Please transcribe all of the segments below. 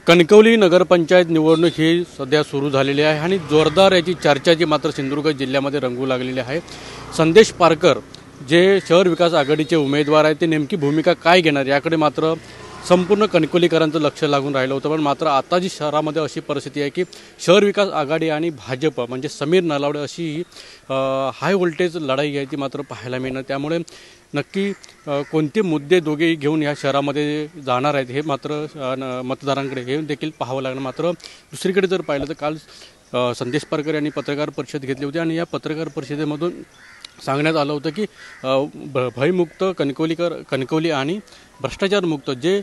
कणकवली नगरपंचायत निवडणूक ही सध्या सुरू झालेली आहे आणि जोरदार याची चर्चा जी मात्र सिंधुदुर्ग जिल्ह्यामध्ये रंगू लागलेली आहे। संदेश पारकर जे शहर विकास आघाडीचे उमेदवार आहेत ते नेमकी भूमिका काय घेणार याकडे मात्र संपूर्ण कणकवलीकरांचं लक्ष लागून राहिलं होतं। पण मात्र आता जी शहरामध्ये अशी परिस्थिती आहे की शहर विकास आघाडी आणि भाजप म्हणजे समीर नलावडे अशी हाय व्होल्टेज लढाई आहे ती मात्र पाहायला मिळणार। त्यामुळे नक्की कोणते मुद्दे दोघेही घेऊन या शहरामध्ये जाणार आहेत हे मात्र मतदारांकडे हे देखील पाहावं लागणार। मात्र दुसरीकडे जर पाहिलं तर काल संदेश पारकर यांनी पत्रकार परिषद घेतली होती आणि या पत्रकार परिषदेमधून सांगण्यात आलं होतं की भयमुक्त कणकवली आणि भ्रष्टाचारमुक्त जे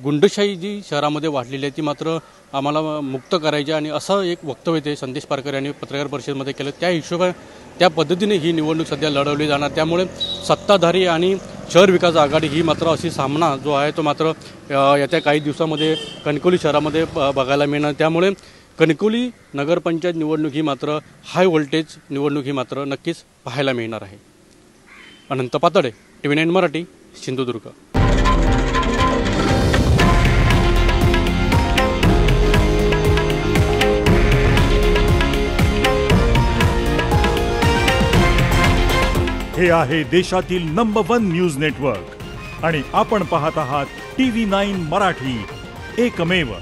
गुंडशाही जी शहरामध्ये वाढलेली आहे ती मात्र आम्हाला मुक्त करायची आणि असं एक वक्तव्य ते संदेश पारकर यांनी पत्रकार परिषदेमध्ये केलं। त्या हिशोबाने त्या पद्धतीने ही निवडणूक सध्या लढवली जाणार। त्यामुळे सत्ताधारी आणि शहर विकास आघाडी ही मात्र अशी सामना जो आहे तो मात्र येत्या काही दिवसामध्ये कणकवली शहरामध्ये बघायला मिळणार। त्यामुळे कणकवली नगरपंचायत निवडणूक ही मात्र हाय व्होल्टेज निवडणूक ही मात्र नक्कीच पाहायला मिळणार आहे। अनंत पातळे, TV9 मराठी, सिंधुदुर्ग। हे आहे देशातील नंबर 1 न्यूज नेटवर्क आणि आपण पाहत आहात TV9 मराठी, एकमेव।